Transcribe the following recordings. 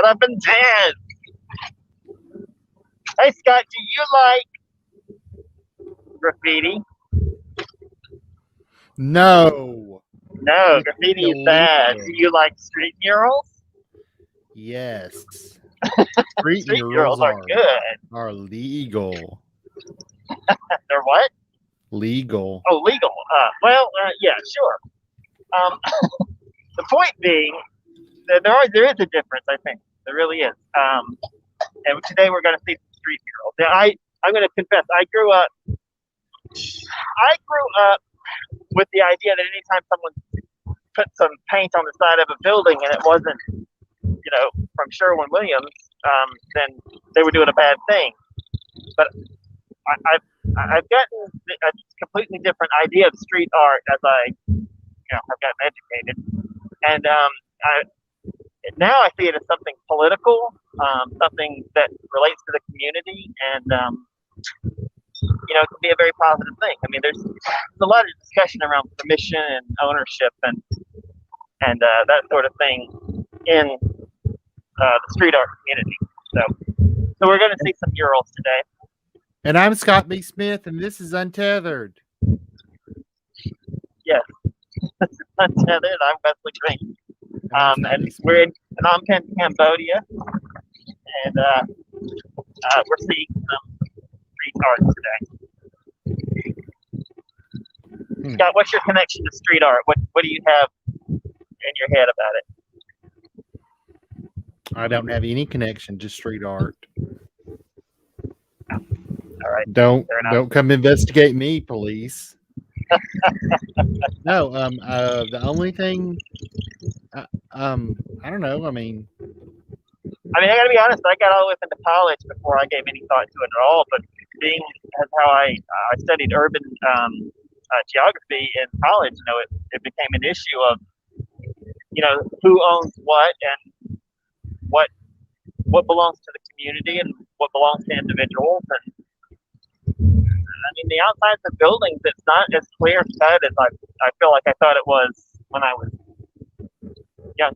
11, 10. Hey, Scott, do you like graffiti? No. No, graffiti is bad. Do you like street murals? Yes. Street Street murals murals are good. are legal. They're what? Legal. Oh, legal. Yeah, sure. The point being, there is a difference. I think there really is. And today we're going to see some street murals. Now, I'm going to confess, I grew up with the idea that anytime someone put some paint on the side of a building and it wasn't, from Sherwin-Williams, then they were doing a bad thing. But I've gotten a completely different idea of street art as I, have gotten educated, and now I see it as something political, something that relates to the community, and it can be a very positive thing. I mean, there's a lot of discussion around permission and ownership and that sort of thing in the street art community. So we're going to see some murals today. And I'm Scott B. Smith, and this is Untethered. Yes, this is Untethered. I'm Wesley Green. And we're in Phnom Penh, Cambodia, and we're seeing some street art today. Scott, what's your connection to street art? What do you have in your head about it? I don't have any connection to street art. All right. Don't come investigate me, police. No, the only thing, I don't know. I mean, I got to be honest. I got all the way up into college before I gave any thought to it at all. But being as how I studied urban geography in college, it became an issue of, who owns what and what belongs to the community and what belongs to individuals. And the outsides of buildings, it's not as clear cut as I feel like I thought it was when I was young.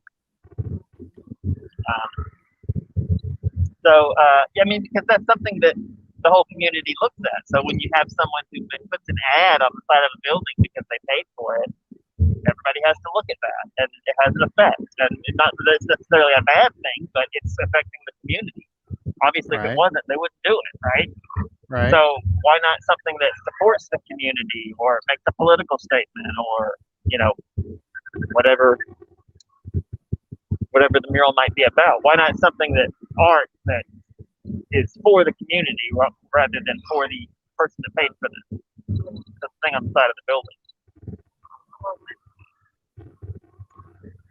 Because that's something that the whole community looks at. So when you have someone who puts an ad on the side of a building because they paid for it, everybody has to look at that, and it has an effect. And not that it's necessarily a bad thing, but it's affecting the community. Obviously, If it wasn't, they wouldn't do it, right? Right. So why not something that supports the community or makes a political statement or, whatever the mural might be about? Why not something that art that is for the community rather than for the person that paid for the thing on the side of the building?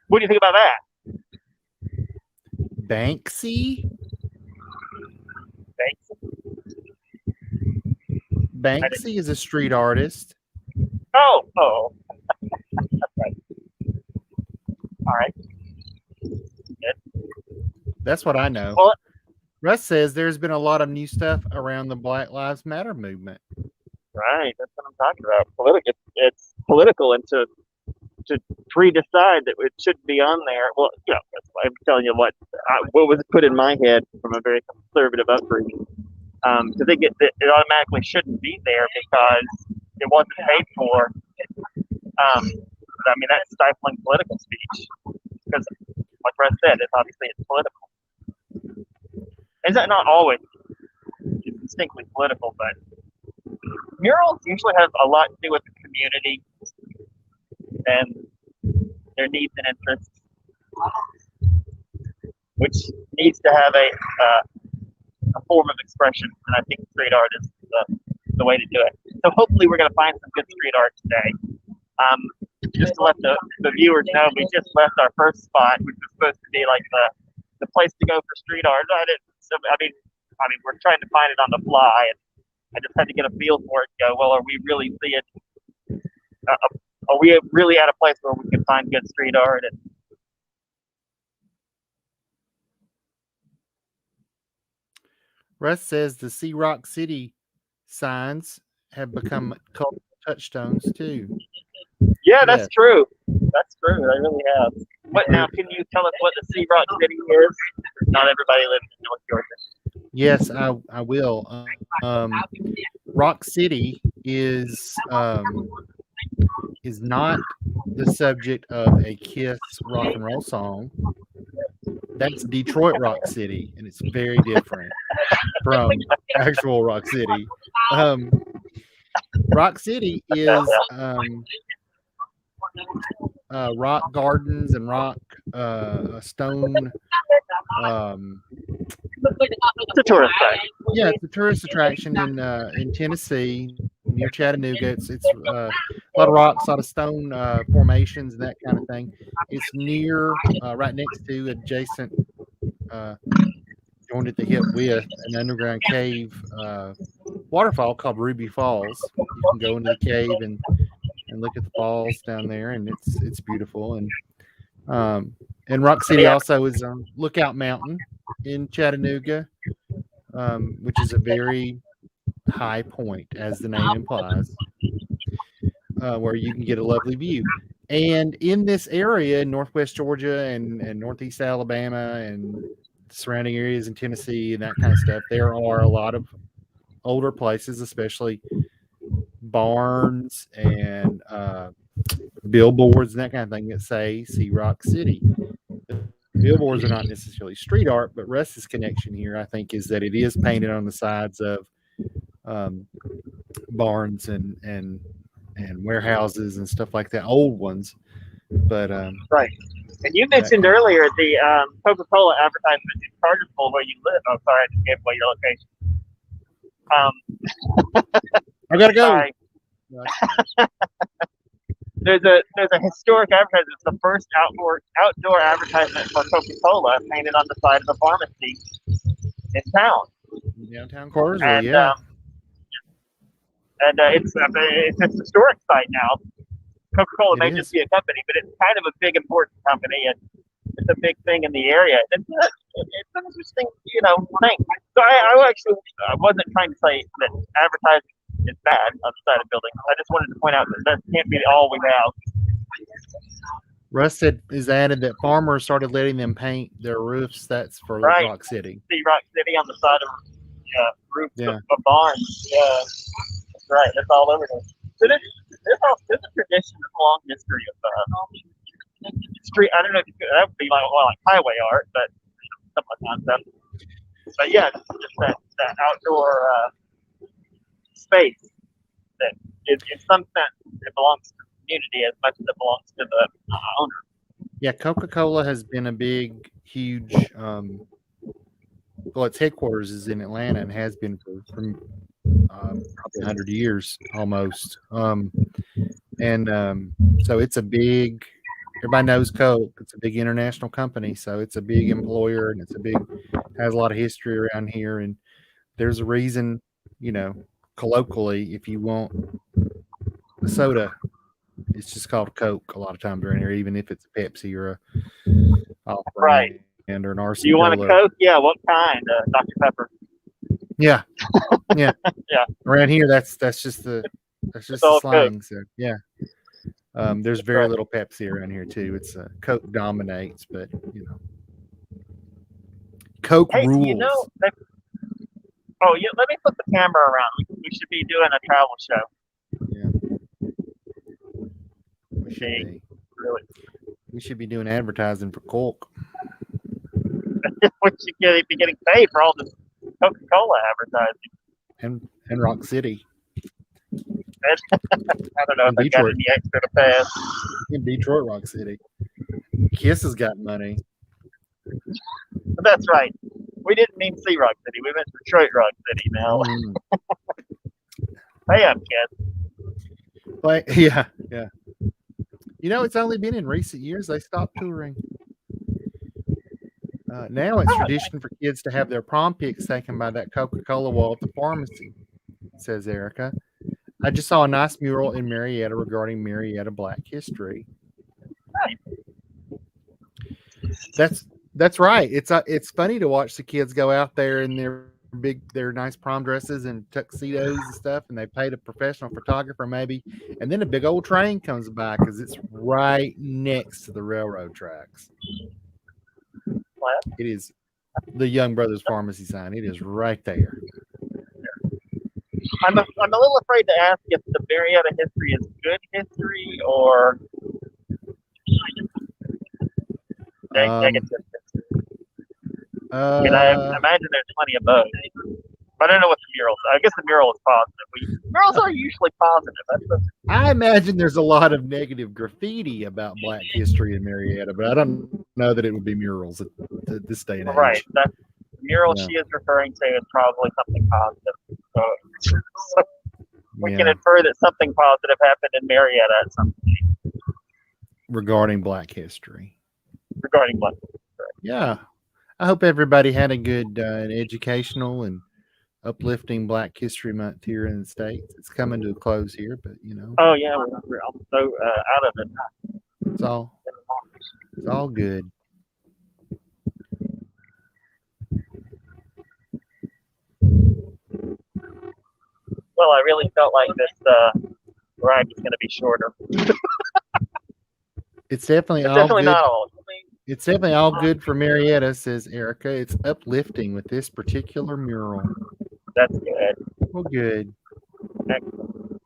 What do you think about that? Banksy? Banksy is a street artist. Oh. That's right. All right. Good. That's what I know. Well, Russ says there's been a lot of new stuff around the Black Lives Matter movement. Right. That's what I'm talking about. It's political, and to pre-decide that it should be on there. Well, I'm telling you what was put in my head from a very conservative upbringing. To think it automatically shouldn't be there because it wasn't paid for. That's stifling political speech because, like Russ said, it's political. Is that not always distinctly political? But murals usually have a lot to do with the community and their needs and interests, which needs to have a form of expression, and I think street art is the way to do it. So hopefully we're going to find some good street art today. Just to let the viewers know, we just left our first spot, which was supposed to be like the place to go for street art. We're trying to find it on the fly, and I just had to get a feel for it and go, well, are we really at a place where we can find good street art? And Russ says the Sea Rock City signs have become cultural touchstones too. Yeah, that's true. That's true. They really have. What now? Can you tell us what the Sea Rock City is? Not everybody lives in North Georgia. Yes, I will. Rock City is not the subject of a Kiss rock and roll song. That's Detroit Rock City, and it's very different from actual Rock City. Rock City is rock gardens and rock stone. It's a tourist site. Yeah, it's a tourist attraction in Tennessee near Chattanooga. It's a lot of rocks, a lot of stone formations and that kind of thing. It's near, right next to, adjacent, joined at the hip with an underground cave waterfall called Ruby Falls. You can go into the cave and look at the falls down there, and it's beautiful. And Rock City also is on Lookout Mountain in Chattanooga, which is a very high point, as the name implies, where you can get a lovely view. And in this area, in Northwest Georgia and Northeast Alabama and surrounding areas in Tennessee and that kind of stuff, there are a lot of older places, especially barns and billboards and that kind of thing, that say Sea Rock City. The billboards are not necessarily street art, but Russ's connection here, I think, is that it is painted on the sides of barns and warehouses and stuff like that, old ones. But right. And you mentioned earlier the Coca-Cola advertisement in Cartersville, where you live. Oh, sorry, I just gave away your location. I gotta go. There's a historic advertisement. It's the first outdoor advertisement for Coca-Cola, painted on the side of a pharmacy in town. Downtown Cartersville, yeah. And it's a historic site now. Coca-Cola may just be a company, but it's kind of a big, important company, and it's a big thing in the area. It's an interesting, thing. So I wasn't trying to say that advertising is bad on the side of buildings. I just wanted to point out that can't be all we have. Russ is added that farmers started letting them paint their roofs. That's for Rock City. See Rock City on the side of roofs of barns. Yeah, that's right. That's all over there. So there's a tradition, a long history of street. I don't know if that would be like highway art, but some of the concept. But yeah, just that outdoor space that in some sense it belongs to the community as much as it belongs to the owner. Yeah, Coca-Cola has been a big, huge. Its headquarters is in Atlanta and has been for probably 100 years almost. So it's a big. Everybody knows Coke. It's a big international company, so it's a big employer, and has a lot of history around here. And there's a reason, colloquially, if you want a soda, it's just called Coke a lot of times around here, even if it's a Pepsi or right, and or an RC. You want a Coke? Yeah, what kind? Dr. Pepper. Yeah, yeah, yeah. Around here, that's just the slang. So yeah, there's very little Pepsi around here too. It's Coke dominates, but Coke rules. Let me flip the camera around. We should be doing a travel show. Yeah, we should be. Really, we should be doing advertising for Coke. We should be getting paid for all this Coca-Cola advertising. And Rock City. I don't know if they got any extra to pass. In Detroit, Rock City. Kiss has got money. That's right. We didn't mean Sea Rock City. We meant Detroit Rock City now. Pay up, kids. Yeah. It's only been in recent years they stopped touring. Now it's tradition for kids to have their prom pics taken by that Coca-Cola wall at the pharmacy, says Erica. I just saw a nice mural in Marietta regarding Marietta Black history. Right. That's right. It's funny to watch the kids go out there in their their nice prom dresses and tuxedos and stuff, and they paid a professional photographer maybe, and then a big old train comes by because it's right next to the railroad tracks. What? It is the Young Brothers Pharmacy sign. It is right there. I'm a little afraid to ask if the Marietta history is good history or negative history. I mean, I imagine there's plenty of both. But I don't know what the murals. I guess the mural is positive. Murals are usually positive. I imagine there's a lot of negative graffiti about Black history in Marietta, but I don't know that it would be murals at this day and age. Right. That mural she is referring to is probably something positive. So we can infer that something positive happened in Marietta at some point. Regarding Black history. Yeah. I hope everybody had a good educational and uplifting Black History Month here in the States. It's coming to a close here, but Oh yeah, we're so out of it. It's all good. Well, I really felt like this ride was going to be shorter. It's definitely all definitely good. Not all. It's definitely all good for Marietta, says Erica. It's uplifting with this particular mural. That's good. Well, good. Excellent.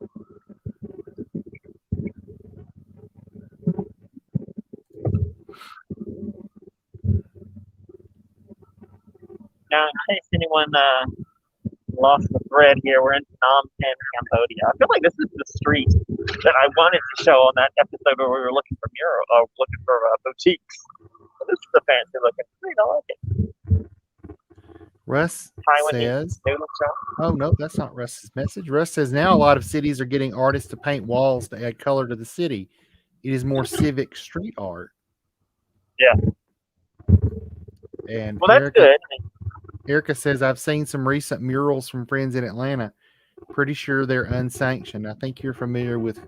Now, in case anyone lost the thread here, we're in Phnom Penh, Cambodia. I feel like this is the street that I wanted to show on that episode where we were looking for boutiques. But this is a fancy looking street. I like it. Russ says, oh no, that's not Russ's message. Russ says now a lot of cities are getting artists to paint walls to add color to the city. It is more civic street art. Yeah. And well, that's good. Erica says, I've seen some recent murals from friends in Atlanta. Pretty sure they're unsanctioned. I think you're familiar with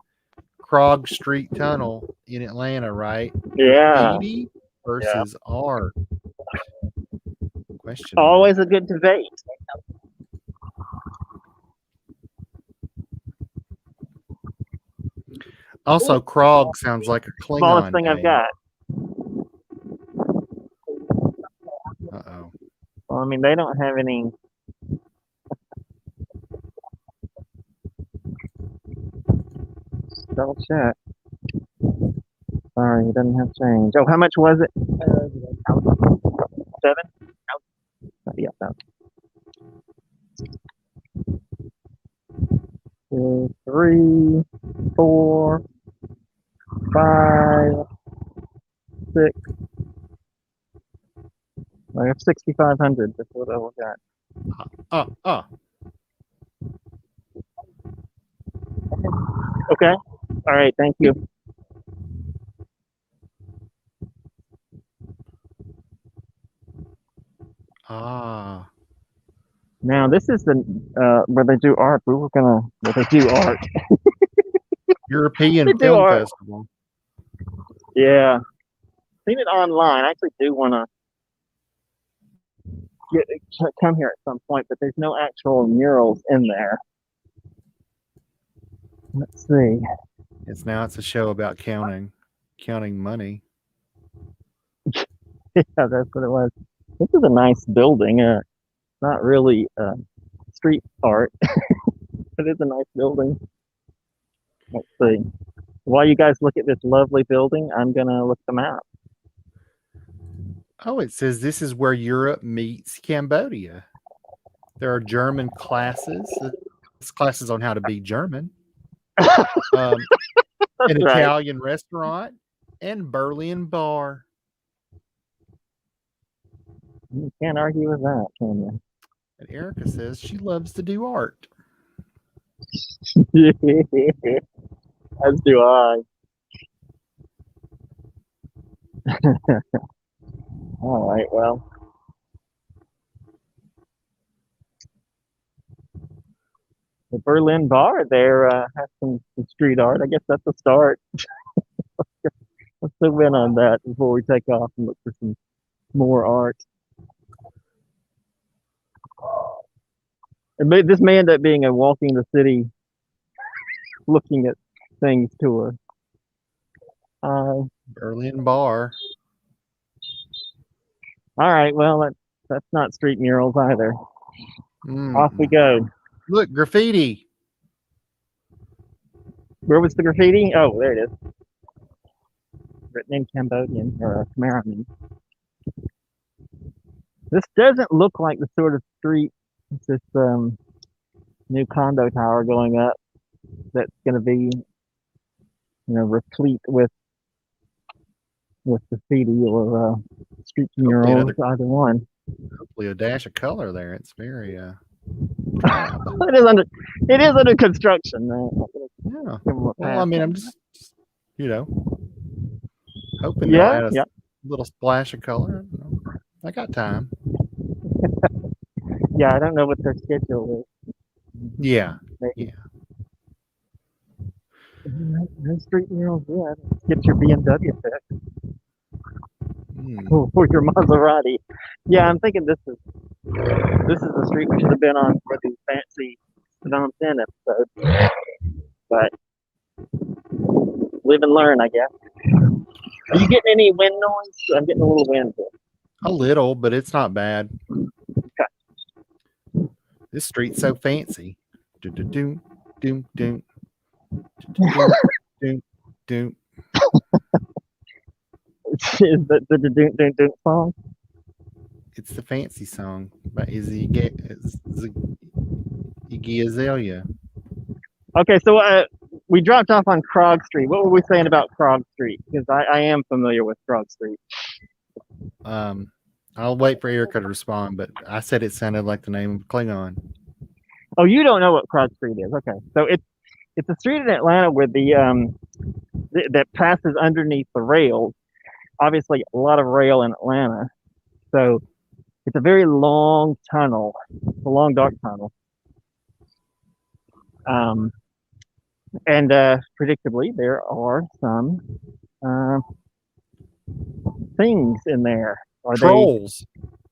Krog Street Tunnel in Atlanta, right? Yeah. Graffiti versus art. Question. Always a good debate. Also, Krog sounds like a Klingon. Smallest thing I've got. Uh-oh. Well, I mean, they don't have any. Double check. Sorry, he doesn't have change. Oh, how much was it? 7? Yeah, 2, 3, 4, 5, 6. I have 6,500. That's what I got. Okay. All right. Thank you. Now this is the where they do art. We were gonna where they do art. European Film art. Festival. Yeah, seen it online. I actually do want to come here at some point, but there's no actual murals in there. Let's see. It's a show about counting money. Yeah, that's what it was. This is a nice building. Not really street art. It is a nice building. Let's see. While you guys look at this lovely building, I'm gonna look them out. Oh, it says this is where Europe meets Cambodia. There are German classes. It's classes on how to be German. An Italian restaurant and Berlin bar. You can't argue with that, can you? And Erica says she loves to do art. As do I. All right, well. The Berlin bar there has some street art. I guess that's a start. Let's zoom in on that before we take off and look for some more art. This may end up being a walking the city, looking at things tour. Berlin Bar. All right, well, that's not street murals either. Off we Mm. go. Look, graffiti. Where was the graffiti? Oh, there it is. Written in Cambodian or Khmer, I mean. This doesn't look like the sort of street this new condo tower going up that's going to be, replete with graffiti or street murals, either one. Hopefully a dash of color there. It's very drab. It is under construction. Yeah. Well, I mean, I'm just hoping they'll add a little splash of color. I got time. Yeah, I don't know what their schedule is. Yeah. Maybe. No street murals yet. Get your BMW fixed. Or your Maserati. Yeah, I'm thinking this is the street we should have been on for the fancy Phnom Penh episode. But live and learn, I guess. Are you getting any wind noise? I'm getting a little wind here. A little, but it's not bad. Okay. This street's so fancy. Doom, doom, doom, doom, doom, doom. Is that the doom doom doom song? It's the fancy song by Iggy Azalea. Okay, so we dropped off on Krog Street. What were we saying about Krog Street? Because I am familiar with Krog Street. I'll wait for Erica to respond, but I said it sounded like the name of Klingon. Oh, you don't know what Krog Street is? Okay, so it's a street in Atlanta where that passes underneath the rails. Obviously, a lot of rail in Atlanta, so it's a very long tunnel, a long dark tunnel. And predictably, there are some things in there. Are Trolls.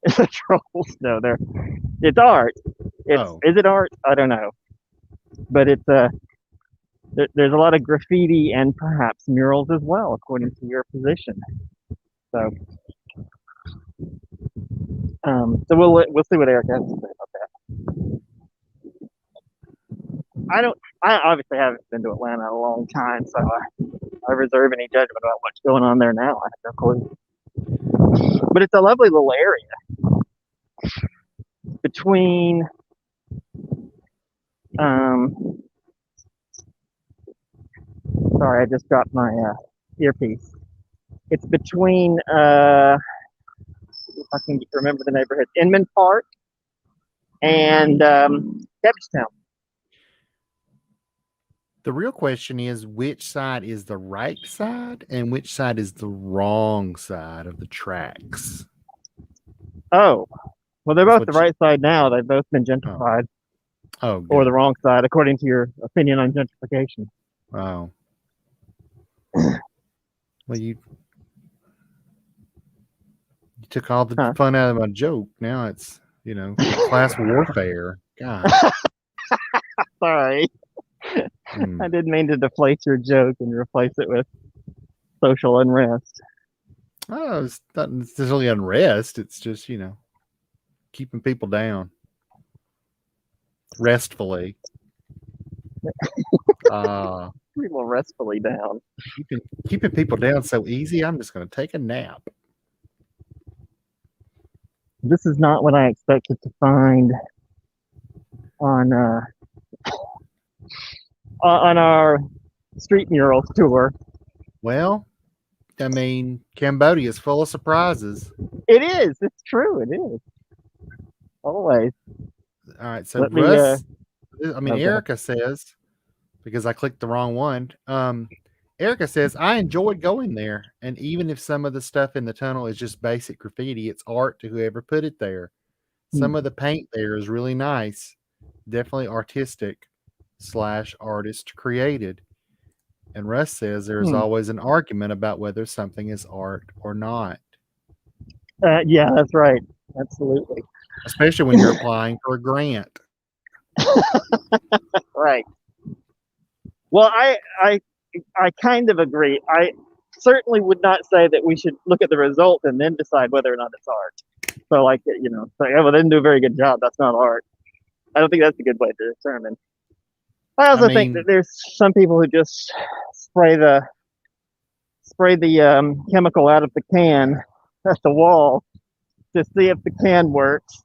Trolls? No, it's art. Is it art? I don't know, but it's there's a lot of graffiti and perhaps murals as well, according to your position. So, we'll see what Eric has to say about that. I obviously haven't been to Atlanta in a long time, so I reserve any judgment about what's going on there now. I have no clue. But it's a lovely little area between sorry, I just dropped my earpiece. It's between if I can remember the neighborhood, Inman Park and Cabbagetown. The real question is, which side is the right side and which side is the wrong side of the tracks? Oh, well, they're both the right side now. They've both been gentrified. Oh, or the wrong side, according to your opinion on gentrification. Oh. Well, you took all the fun out of my joke. Now it's, class warfare. God. Sorry. I didn't mean to deflate your joke and replace it with social unrest. Oh, it's not necessarily unrest. It's just, keeping people down. Restfully. People restfully down. Keeping people down so easy, I'm just going to take a nap. This is not what I expected to find on our street murals tour. Well, I mean, Cambodia is full of surprises. It is. It's true. It is. Always. All right. So Russ, Erica says, because I clicked the wrong one. Erica says, I enjoyed going there. And even if some of the stuff in the tunnel is just basic graffiti, it's art to whoever put it there. Some of the paint there is really nice. Definitely artistic / artist created. And Russ says there's always an argument about whether something is art or not. Yeah, that's right. Absolutely. Especially when you're applying for a grant. Right. Well, I kind of agree. I certainly would not say that we should look at the result and then decide whether or not it's art. So, like, say, oh, well, they didn't do a very good job. That's not art. I don't think that's a good way to determine. I also think that there's some people who just spray the chemical out of the can at the wall to see if the can works.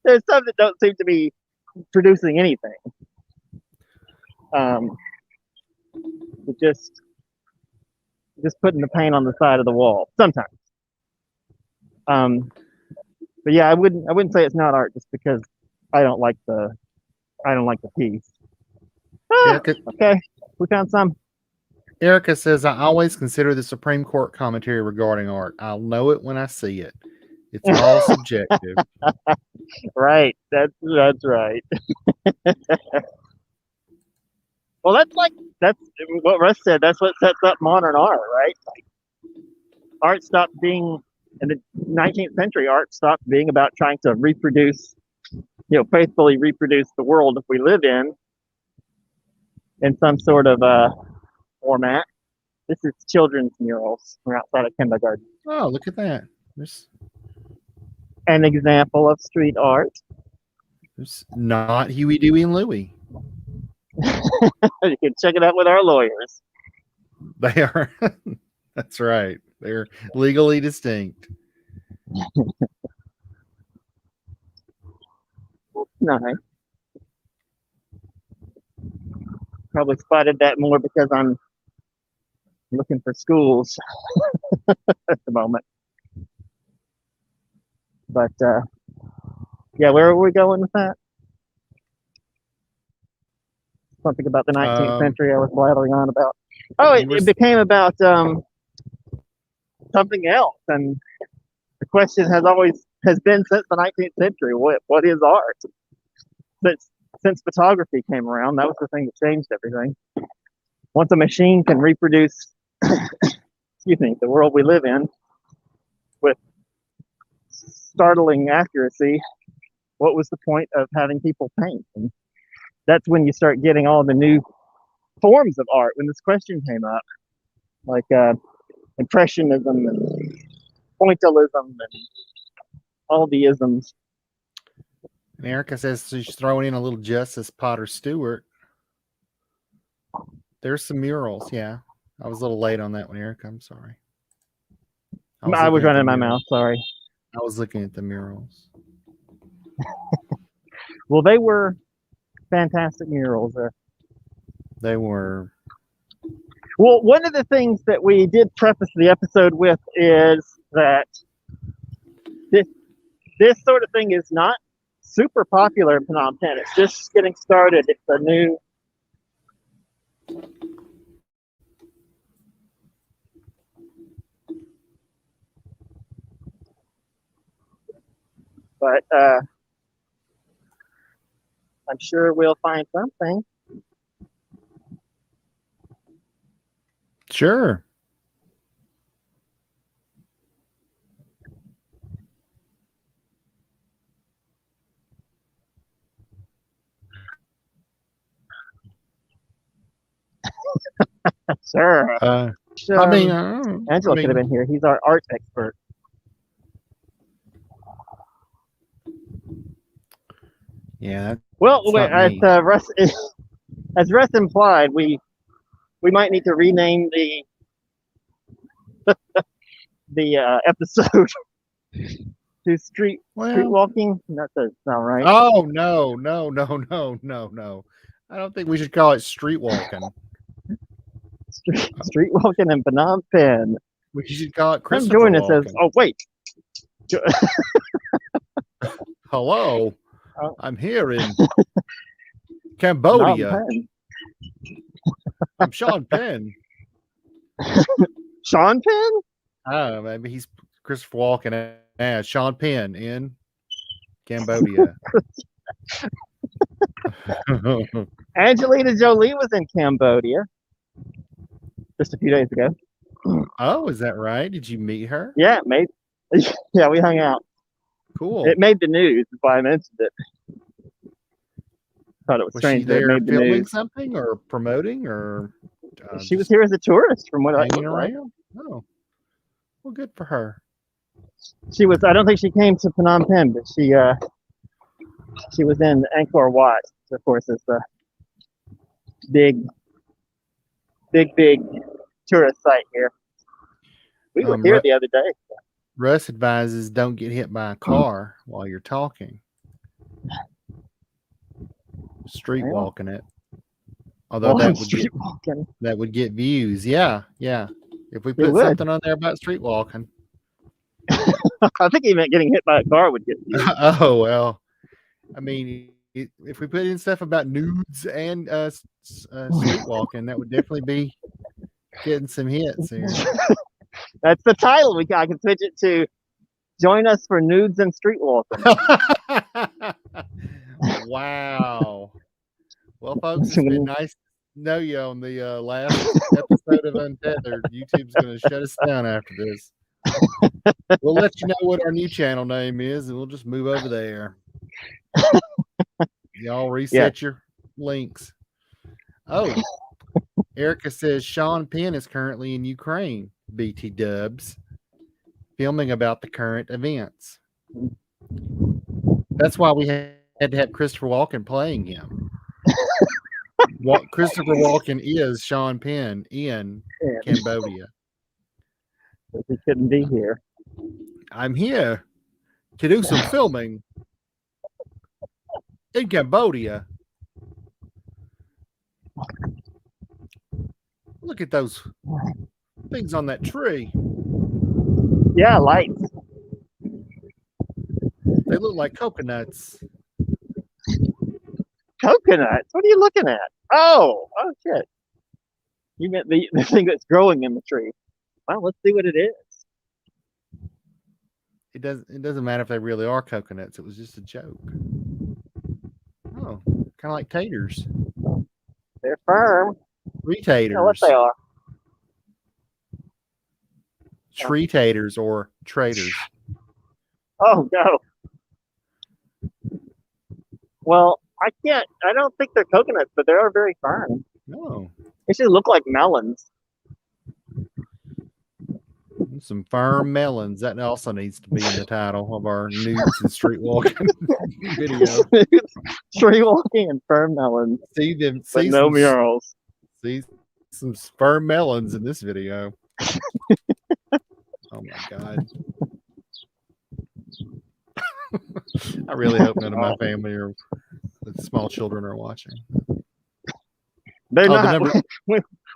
There's some that don't seem to be producing anything. Just putting the paint on the side of the wall sometimes. But yeah, I wouldn't say it's not art just because I don't like the piece. Okay, we found some. Erica says, I always consider the Supreme Court commentary regarding art. I'll know it when I see it. It's all subjective. Right. That's right. Well, that's what Russ said. That's what sets up modern art, right? Like, art stopped being in the 19th century. Art stopped being about trying to reproduce, faithfully reproduce the world that we live in some sort of format. This is children's murals from outside of kindergarten. Oh, look at that. There's an example of street art. There's not Huey, Dewey, and Louie. You can check it out with our lawyers. They are. That's right. They're legally distinct. Nice. Probably spotted that more because I'm looking for schools at the moment. But yeah, where were we going with that? Something about the 19th century I was blathering on about. Oh, it became about something else, and the question has been since the 19th century, what is art? Since photography came around, that was the thing that changed everything. Once a machine can reproduce the world we live in with startling accuracy, what was the point of having people paint? And that's when you start getting all the new forms of art. When this question came up, like impressionism and pointillism and all the isms. And Erica says she's throwing in a little Justice Potter Stewart. There's some murals. Yeah, I was a little late on that one, Erica. I'm sorry. I was running my mouth. Sorry. I was looking at the murals. Well, they were fantastic murals. They were. Well, one of the things that we did preface the episode with is that this sort of thing is not super popular in Phnom Penh. It's just getting started. It's a new. But I'm sure we'll find something. Sure. Sure. I mean, Angela could have been here. He's our art expert. Yeah. Well, as Russ implied, we might need to rename the episode to street walking. That doesn't sound right. Oh no! I don't think we should call it street walking. Street walking in Phnom Penh. We should call it Christopher Come join us as. Oh wait. Hello. I'm here in Cambodia. I'm Sean Penn. Sean Penn? Oh, maybe he's Christopher Walken as Sean Penn in Cambodia. Angelina Jolie was in Cambodia just a few days ago. Oh, is that right? Did you meet her? Yeah, yeah, we hung out. Cool. It made the news. That's why I mentioned it. thought it was Was she strange that it there made the filming news. something or promoting or She was just here as a tourist, from what I hanging looked like. around? Oh, well, good for her. She was. I don't think she came to Phnom Penh, but she was in Angkor Wat, which of course is the big tourist site here. We were here the other day. Russ advises don't get hit by a car while you're talking. Street Well, walking it. Although that would street get walking. that would get views. Yeah, yeah. If we It put would. something on there about street walking. I think he meant getting hit by a car would get views. Oh well. I mean, if we put in stuff about nudes and street walking, that would definitely be getting some hits here. That's the title. I can switch it to "Join us for nudes and street walking." Wow. Well, folks, it's been nice to know you on the last episode of Untethered. YouTube's going to shut us down after this. We'll let you know what our new channel name is, and we'll just move over there. Y'all reset your links. Oh, Erica says Sean Penn is currently in Ukraine, BT Dubs, filming about the current events. That's why we had to have Christopher Walken playing him. Christopher Walken is Sean Penn in Cambodia. He couldn't be here. I'm here to do some filming in Cambodia. Look at those things on that tree. Yeah, lights. They look like coconuts. Coconuts? What are you looking at? Oh shit. You meant the thing that's growing in the tree. Well, let's see what it is. It doesn't matter if they really are coconuts. It was just a joke. Oh, kind of like taters. They're firm. Tree taters. You know what they are. Tree taters or traders. Oh no. Well, I don't think they're coconuts, but they are very firm. No. They should look like melons. Some firm melons. That also needs to be in the title of our nudes and street walking video. Street walking and firm melons. See them. But no murals. See some firm melons in this video. Oh my god. I really hope none of my family or the small children are watching. They're not.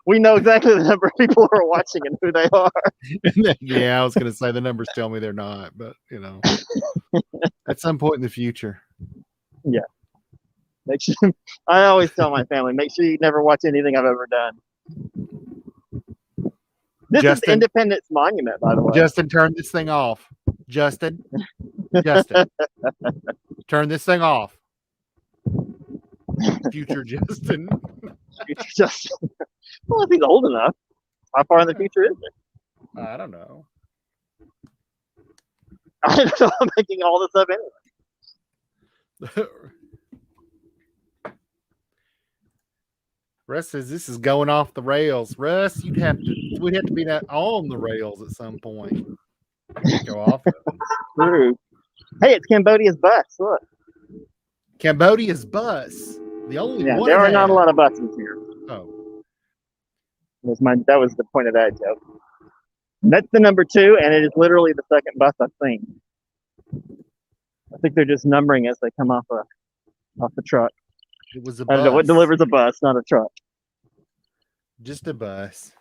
We know exactly the number of people who are watching and who they are. Yeah, I was going to say the numbers tell me they're not, but at some point in the future. Yeah. Make sure. I always tell my family, make sure you never watch anything I've ever done. This is Independence Monument, by the way. Justin, turn this thing off. Justin, turn this thing off. Future Justin. Future Justin. Well, if he's old enough, how far in the future is it? I don't know. I don't know. I'm making all this up anyway. Russ says this is going off the rails. Russ, we'd have to be on the rails at some point. Go off. True. Hey, it's Cambodia's bus. Look. Cambodia's bus. The only one. There are not a lot of buses here. Oh. That was the point of that joke. That's the number 2, and it is literally the second bus I've seen. I think they're just numbering as they come off the truck. It was a bus. I don't know what delivers a bus, not a truck. Just a bus.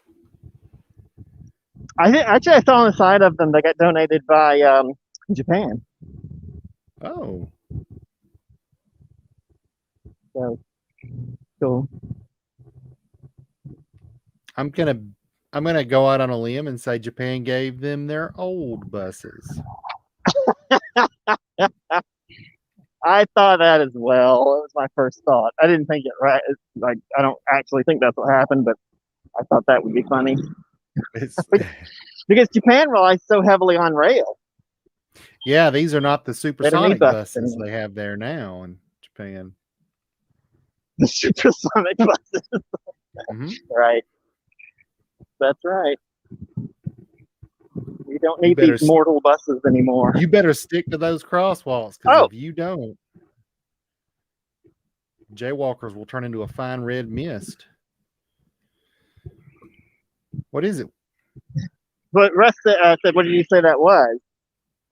I saw on the side of them they got donated by Japan. Oh. So cool. I'm gonna go out on a limb and say Japan gave them their old buses. I thought that as well. It was my first thought. I didn't think it right. Like I don't actually think that's what happened, but I thought that would be funny. Because Japan relies so heavily on rail. Yeah, these are not the supersonic buses they have there now in Japan. The supersonic buses. Mhm. Right. That's right. We don't You need better these mortal buses anymore. You better stick to those crosswalks, because Oh. if you don't, jaywalkers will turn into a fine red mist. What is it? But Russ said, what did you say that was?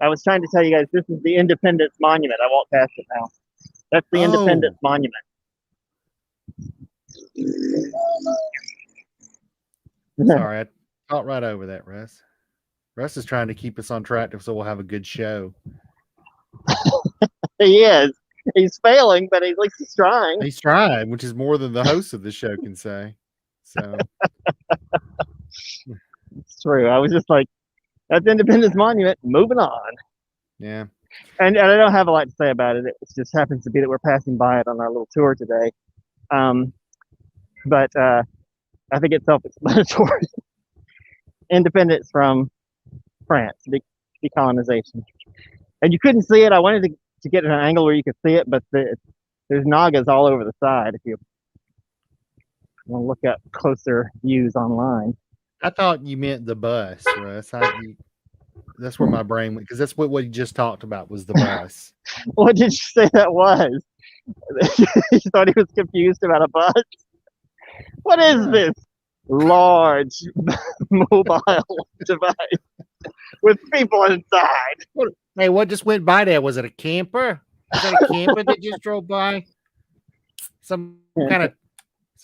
I was trying to tell you guys this is the Independence Monument. I walked past it now. That's the Independence Monument. Sorry, I caught right over that, Russ. Russ is trying to keep us on track so we'll have a good show. He is. He's failing, but at least he's trying. He's trying, which is more than the host of the show can say. So It's true. I was just like, that's Independence Monument. Moving on. yeah. And I don't have a lot to say about it. It just happens to be that we're passing by it on our little tour today. But I think it's self-explanatory. Independence from France, decolonization. And you couldn't see it. I wanted to get an angle where you could see it, but there's Nagas all over the side if you want to look up closer views online. I thought you meant the bus, Russ. That's where my brain went, because that's what you just talked about was the bus. What did you say that was? You thought he was confused about a bus? What is this large mobile device with people inside? Hey, what just went by there? Was it a camper? Was that a camper that just drove by? Some kind of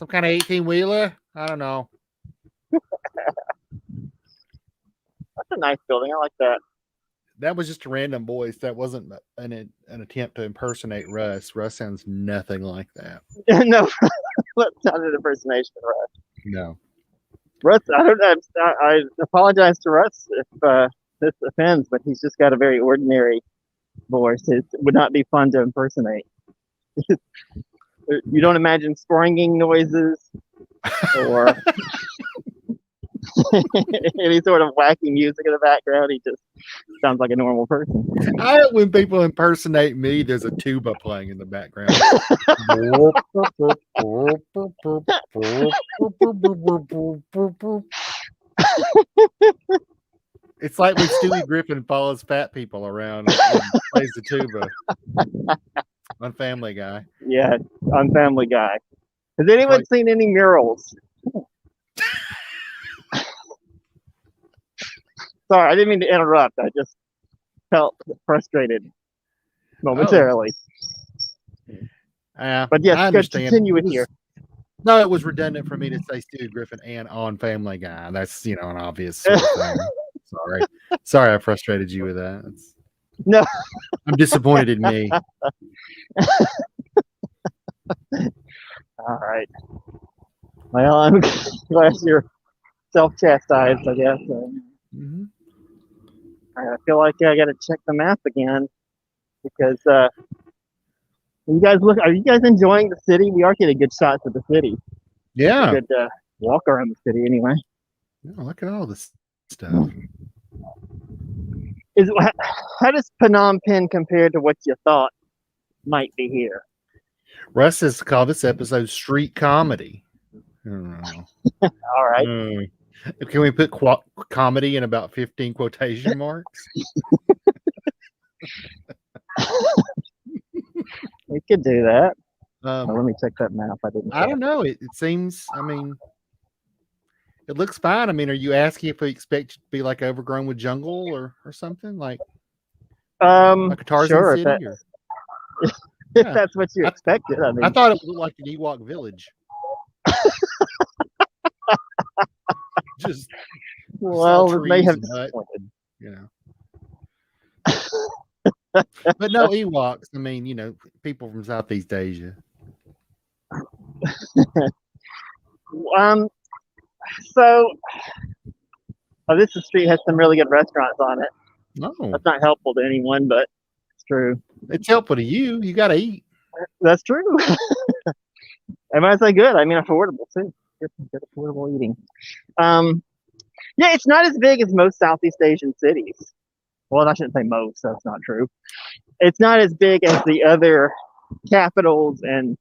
18-wheeler? I don't know. That's a nice building. I like that. That was just a random voice. That wasn't an attempt to impersonate Russ. Russ sounds nothing like that. No, that's not an impersonation of Russ. No. Russ, I apologize to Russ if this offends, but he's just got a very ordinary voice. It would not be fun to impersonate. You don't imagine springing noises or any sort of wacky music in the background. He just sounds like a normal person. When people impersonate me, there's a tuba playing in the background. It's like when Stewie Griffin follows fat people around and plays the tuba on Family Guy. Yeah, on Family Guy. Has anyone seen any murals? Sorry, I didn't mean to interrupt. I just felt frustrated momentarily. But yes, good. Continue with here. No, it was redundant for me to say Stewie Griffin and on Family Guy. That's an obvious sort of thing. Sorry, I frustrated you with that. No, I'm disappointed in me. All right. Well, I'm glad you're self-chastised, I guess. Mm-hmm. I feel like I got to check the map again because are you guys enjoying the city? We are getting good shots of the city. Yeah. Good walk around the city anyway. Yeah, look at all this stuff. How does Phnom Penh compare to what you thought might be here? Russ has called this episode Street Comedy. I don't know. All right. Can we put comedy in about 15 quotation marks? We could do that. Let me check that map. I don't know. It seems, it looks fine. Are you asking if we expect it to be like overgrown with jungle or something like a Tarzan sure, City? If that's what you expected. I thought it would look like an Ewok village. Well, it may have disappointed. But no Ewoks. People from Southeast Asia. So, this street has some really good restaurants on it. No, that's not helpful to anyone, but it's true. It's helpful to you. You got to eat. That's true. And when I say good, I mean affordable too. Good affordable eating. Yeah, it's not as big as most Southeast Asian cities. Well, I shouldn't say most. That's not true. It's not as big as the other capitals and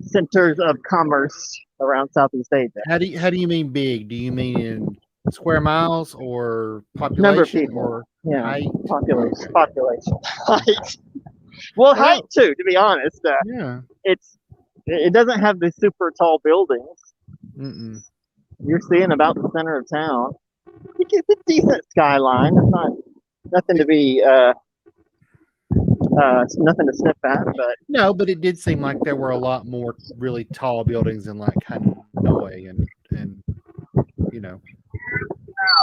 centers of commerce around Southeast Asia. How do you mean big? Do you mean in square miles or Number of population people. or Yeah, height? population. Okay. Population. Height. Well, height too. To be honest, Yeah. it doesn't have the super tall buildings. Mm-mm. You're seeing about the center of town. It's a decent skyline. It's not nothing to be nothing to sniff at, but No, but it did seem like there were a lot more really tall buildings in like Hanoi and you know.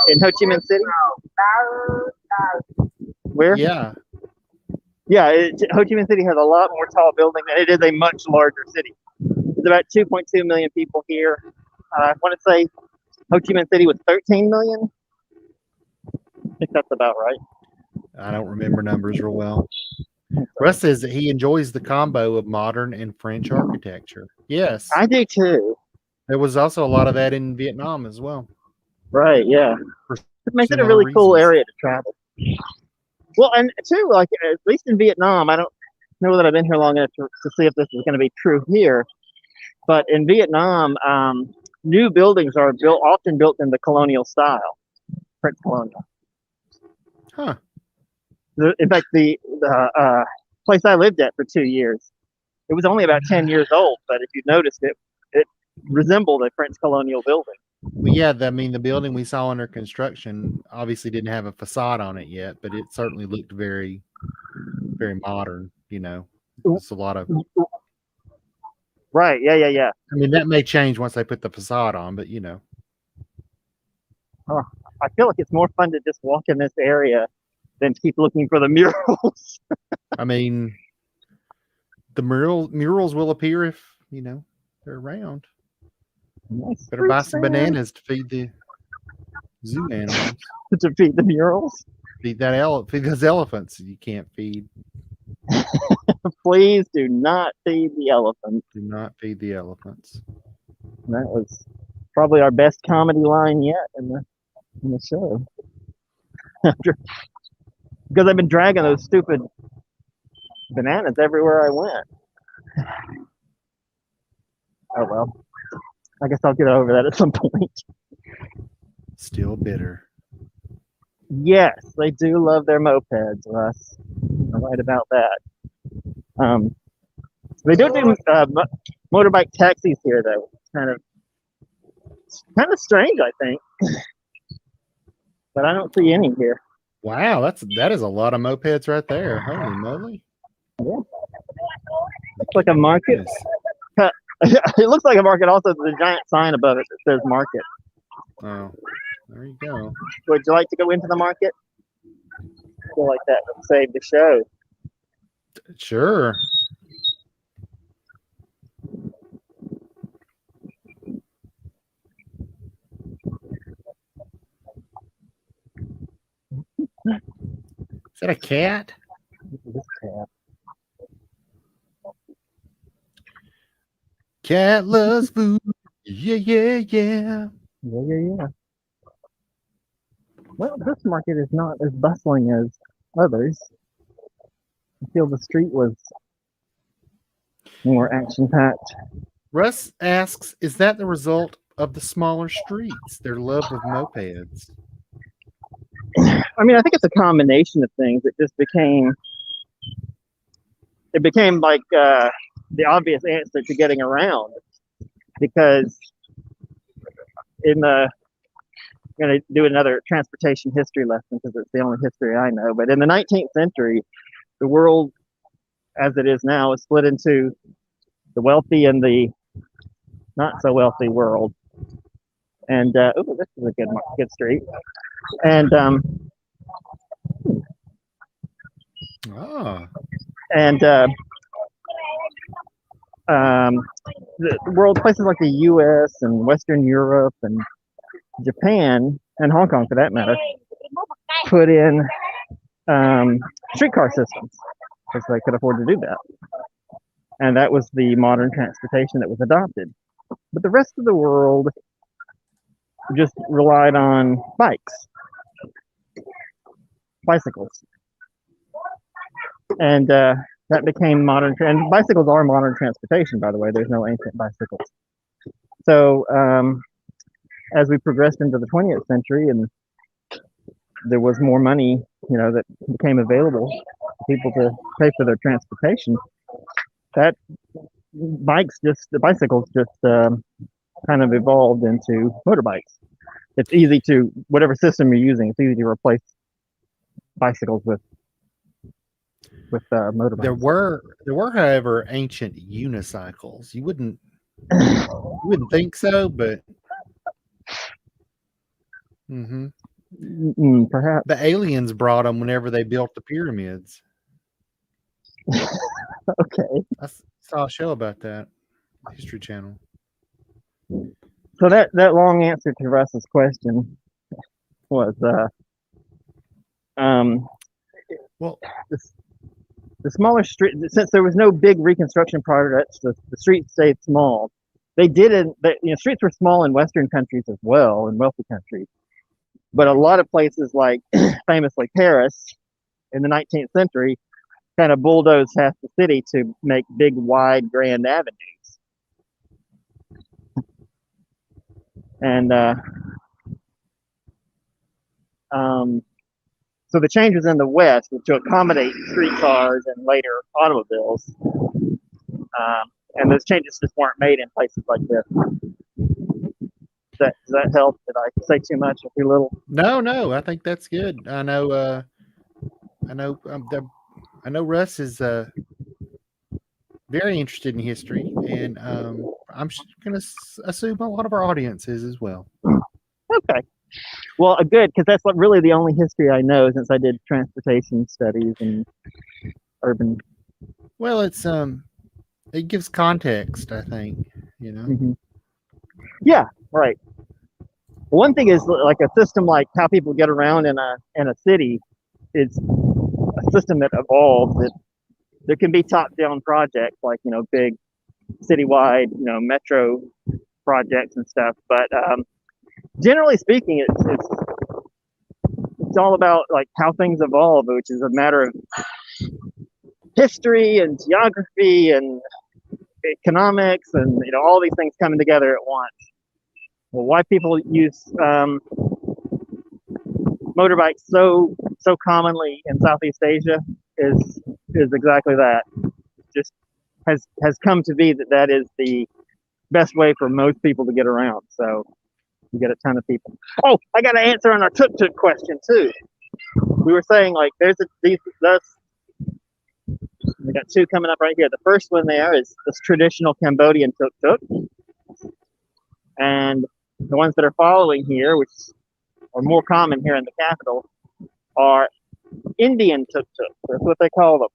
in Ho Chi Minh City, where Yeah. yeah, Ho Chi Minh City has a lot more tall buildings, and it is a much larger city. There's about 2.2 million people here. I want to say Ho Chi Minh City was 13 million. I think that's about right. I don't remember numbers real well. Russ says that he enjoys the combo of modern and French architecture. Yes. I do too. There was also a lot of that in Vietnam as well. Right, yeah. For It makes it a similar really cool reasons. area to travel. Well, and too, like at least in Vietnam, I don't know that I've been here long enough to see if this is going to be true here, but in Vietnam, new buildings are often built in the colonial style, French colonial. Huh. In fact, the place I lived at for 2 years, it was only about 10 years old, but if you noticed it, it resembled a French colonial building. Well, yeah, the building we saw under construction obviously didn't have a facade on it yet, but it certainly looked very, very modern. You know, it's a lot of. Right. Yeah. I mean, that may change once they put the facade on, but you know. Oh, I feel like it's more fun to just walk in this area than to keep looking for the murals. I mean, the murals will appear if you know they're around. Nice. Better buy some bananas to feed the zoo animals. To feed the murals. Feed those elephants you can't feed. Please do not feed the elephants. Do not feed the elephants. That was probably our best comedy line yet in the show. Because I've been dragging those stupid bananas everywhere I went. Oh well. I guess I'll get over that at some point. Still bitter. Yes, they do love their mopeds, Russ. I'm right about that. They don't do motorbike taxis here, though. It's kind of strange, I think. But I don't see any here. Wow, that is a lot of mopeds right there. Holy moly! Yeah. Looks like a market. Yes. It looks like a market. Also, there's a giant sign above it that says market. Oh, there you go. Would you like to go into the market? I feel like that would save the show. Sure. Is that a cat? This cat. Cat loves food. Yeah. Yeah. Well, this market is not as bustling as others. I feel the street was more action-packed. Russ asks, is that the result of the smaller streets, their love of mopeds? I mean, I think it's a combination of things. It became like the obvious answer to getting around, because I'm going to do another transportation history lesson because it's the only history I know. But in the 19th century, the world as it is now is split into the wealthy and the not so wealthy world. And this is a good street. And the world, places like the U.S. and Western Europe and Japan and Hong Kong, for that matter, put in streetcar systems because they could afford to do that. And that was the modern transportation that was adopted. But the rest of the world just relied on bicycles. And that became modern. And bicycles are modern transportation, by the way. There's no ancient bicycles. So as we progressed into the 20th century, and there was more money, that became available for people to pay for their transportation, that the bicycles just kind of evolved into motorbikes. It's easy to, whatever system you're using, it's easy to replace bicycles with motorbikes. There were, however, ancient unicycles. You wouldn't think so, but perhaps the aliens brought them whenever they built the pyramids. Okay. I saw a show about that, History Channel. So that long answer to Russ's question was well, the smaller street, since there was no big reconstruction projects, the streets stayed small. Streets were small in Western countries as well, in wealthy countries. But a lot of places, like famously Paris in the 19th century, kind of bulldozed half the city to make big, wide, grand avenues. And so the changes in the West were to accommodate streetcars and later automobiles. And those changes just weren't made in places like this. Does that help? Did I say too much or too little? No, I think that's good. I know Russ is very interested in history, and I'm going to assume a lot of our audience is as well. Okay. Well, good, because that's really the only history I know, since I did transportation studies and urban. Well, it's it gives context, I think. Yeah, right. One thing is, like, a system like how people get around in a city is a system that evolves. That there can be top-down projects, like big citywide metro projects and stuff, but generally speaking, it's all about like how things evolve, which is a matter of history and geography and economics and all these things coming together at once. Well, why people use motorbikes so commonly in Southeast Asia is exactly that. Just has come to be that is the best way for most people to get around. So you get a ton of people. Oh, I got an answer on our tuk-tuk question too. We were saying, like, we got two coming up right here. The first one there is this traditional Cambodian tuk-tuk, and the ones that are following here, which are more common here in the capital, are Indian tuk-tuk. That's what they call them.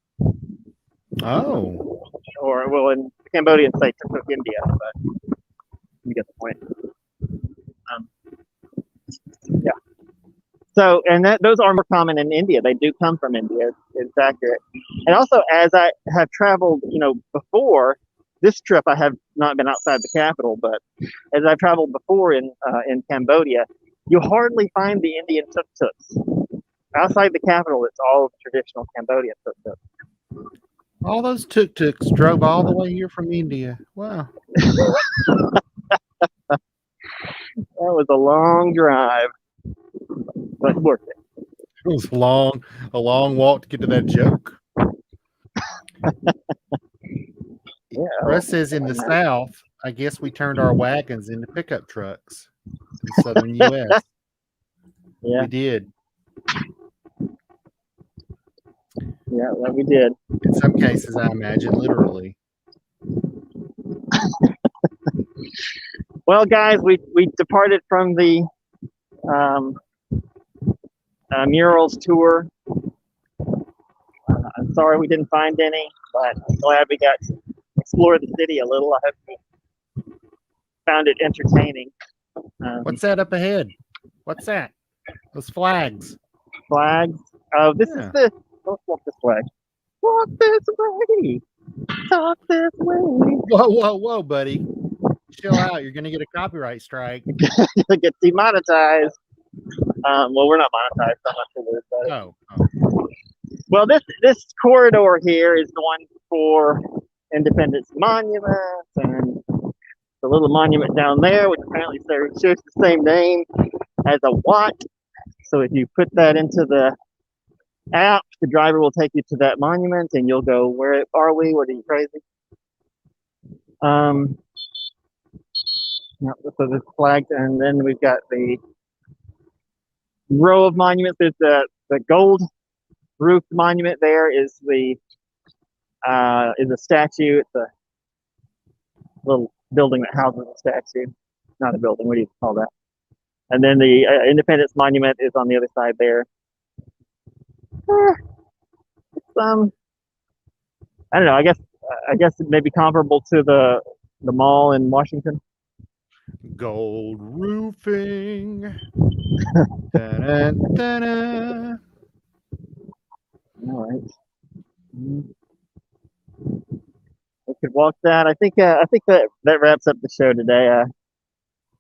Oh. Or, well, in Cambodian say tuk-tuk India, but you get the point. Yeah. So, and those are more common in India. They do come from India. It's accurate. And also, as I have traveled, before this trip, I have not been outside the capital, but as I've traveled before in Cambodia, you hardly find the Indian tuk-tuks. Outside the capital, it's all traditional Cambodian tuk-tuks. All those tuk-tuks drove all the way here from India. Wow. That was a long drive, but worth it. It was a long walk to get to that joke. Yeah. Russ says in the South, I guess we turned our wagons into pickup trucks in the southern U.S. Yeah. We did. Yeah, well, we did. In some cases, I imagine, literally. Well, guys, we departed from the murals tour. I'm sorry we didn't find any, but I'm glad we got to explore the city a little. I hope you found it entertaining. What's that up ahead? What's that? Those flags. Flags. Oh, this is the. Let's walk this way. Walk this way. Talk this way. Whoa, buddy. Chill out. You're going to get a copyright strike. Get demonetized. Well, we're not monetized. So I'm not sure. Oh. Well, this corridor here is the one for Independence Monument and the little monument down there, which apparently shares the same name as a watt. So if you put that into the app, the driver will take you to that monument, and you'll go, "Where are we? What are you crazy?" Yeah, so this flagged, and then we've got the row of monuments. There's the gold roofed monument. There is a statue. It's a little building that houses a statue. Not a building. What do you call that? And then the Independence Monument is on the other side there. It's, I don't know. I guess it may be comparable to the mall in Washington. Gold roofing. Dun, dun, dun. All right. We could walk that. I think that wraps up the show today.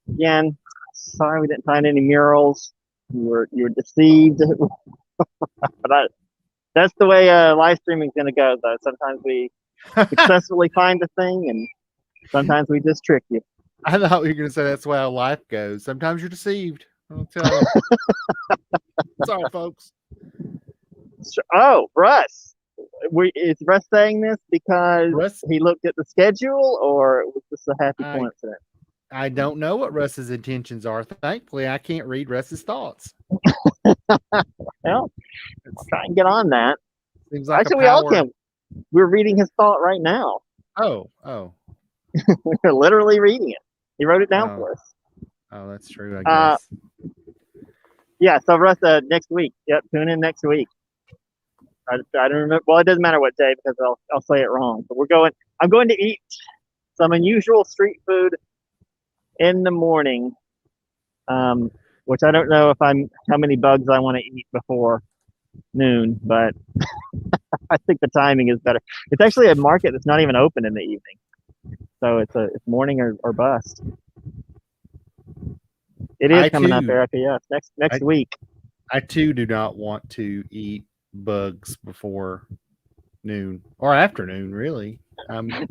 Again, sorry we didn't find any murals. You were deceived, but that's the way live streaming is going to go. Though sometimes we successfully find the thing, and sometimes we just trick you. I thought you were going to say that's the way how life goes. Sometimes you're deceived. I'll tell you. Sorry, folks. Oh, Russ. Is Russ saying this because he looked at the schedule, or was this a happy coincidence? I don't know what Russ's intentions are. Thankfully, I can't read Russ's thoughts. Well, let's try and get on that. Seems like actually, we all can. We're reading his thought right now. Oh. We're literally reading it. He wrote it down for us. Oh, that's true, I guess. Yeah, so Russ, next week. Yep, tune in next week. I don't remember. Well, it doesn't matter what day because I'll say it wrong. But I'm going to eat some unusual street food in the morning, which I don't know how many bugs I want to eat before noon, but I think the timing is better. It's actually a market that's not even open in the evening, so it's morning or bust. It is coming up, Erica. Yes, next week. I too do not want to eat bugs before noon or afternoon, really. What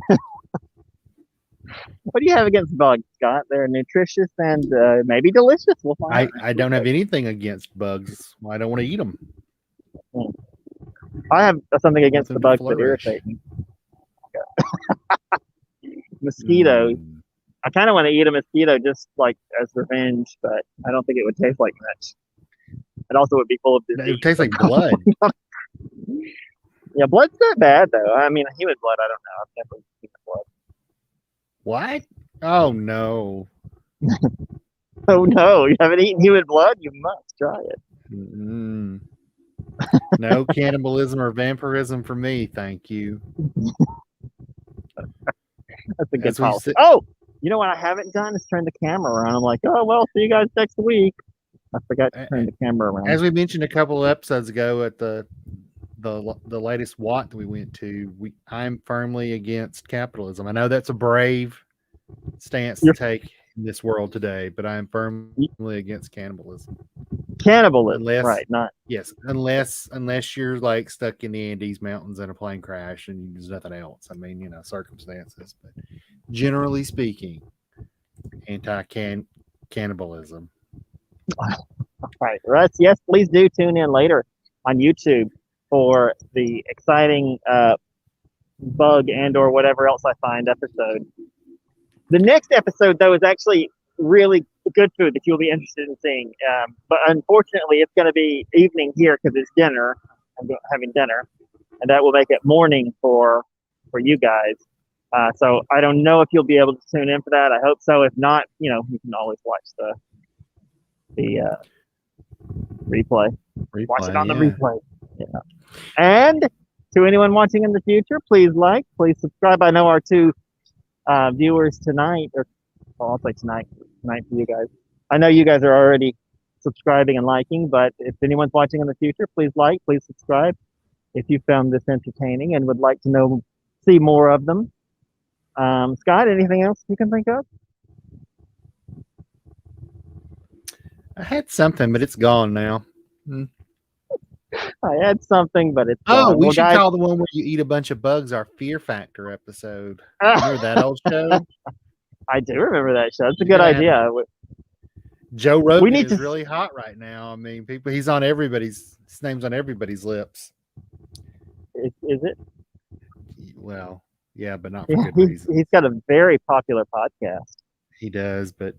do you have against bugs, Scott? They're nutritious and maybe delicious. We'll find out. I don't have anything against bugs. I don't want to eat them. I have something against the bugs that irritate me. Mosquitoes. I kind of want to eat a mosquito just like as revenge, but I don't think it would taste like much. It also would be full of disease. It would taste like blood. Yeah, blood's not bad though. I mean, human blood, I don't know. I've never seen blood. What? Oh no. Oh no, you haven't eaten human blood? You must try it. No cannibalism or vampirism for me, thank you. That's a good policy. Oh, you know what I haven't done is turn the camera around. I'm like, oh well, see you guys next week. I forgot to turn the camera around. As we mentioned a couple of episodes ago at the latest Watt that we went to, I'm firmly against capitalism. I know that's a brave stance to take in this world today, but I am firmly against cannibalism. Cannibalism, right? Unless you're like stuck in the Andes Mountains in a plane crash and there's nothing else. I mean, circumstances. But generally speaking, anti-cannibalism. All right, Russ. Yes, please do tune in later on YouTube for the exciting bug and/or whatever else I find episode. The next episode, though, is actually really good food that you'll be interested in seeing. But unfortunately, it's going to be evening here because it's dinner. I'm having dinner, and that will make it morning for you guys. So I don't know if you'll be able to tune in for that. I hope so. If not, you can always watch the replay. Watch it on the replay. Yeah. And to anyone watching in the future, please please subscribe. I know our two viewers tonight, I'll say tonight for you guys. I know you guys are already subscribing and liking, but if anyone's watching in the future, please subscribe if you found this entertaining and would like to see more of them. Scott, anything else you can think of? I had something, but it's gone now. I had something, but it's Oh, gone. we Well, should guys, call the one where you eat a bunch of bugs our Fear Factor episode. Remember that old show? I do remember that show. It's a We good gotta have- idea. Joe Rogan need is to- really hot right now. I mean, people, he's on everybody's. His name's on everybody's lips. Is it? Well, yeah, but not for good reason. He's got a very popular podcast. He does, but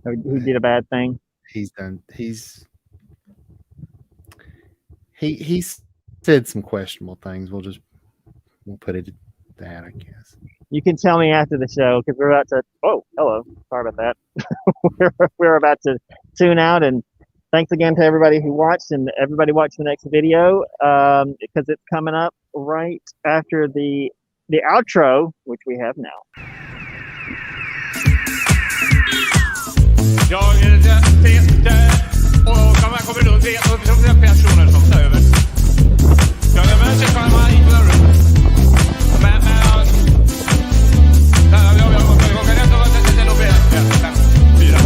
He did a bad thing. he's said some questionable things. We'll put it at that, I guess. You can tell me after the show because we're about to. Oh, hello. Sorry about that. we're about to tune out, and thanks again to everybody who watched, and everybody watch the next video because it's coming up right after the outro, which we have now. Jag är Peter och kommer då se personer som tar över. Jag är med sig själva i dörren. Men jag kan ändå vara till och med 5, 4.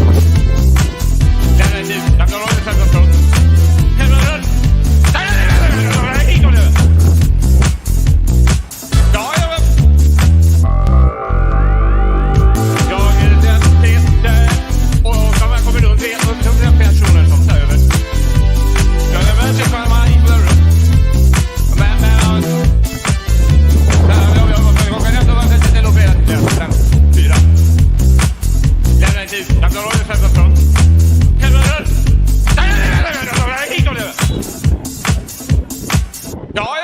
Den är tid. Jag kan hålla det 15. Helvete! Nej, hit nu! Ja, jag är Peter och kommer då se personer som tar över. Jag är med sig själva i dörren. Men jag kan ändå vara till och med 5, 4. Den är tid. Jag kan hålla det 15. Helvete! Nej, hit nu! Ja,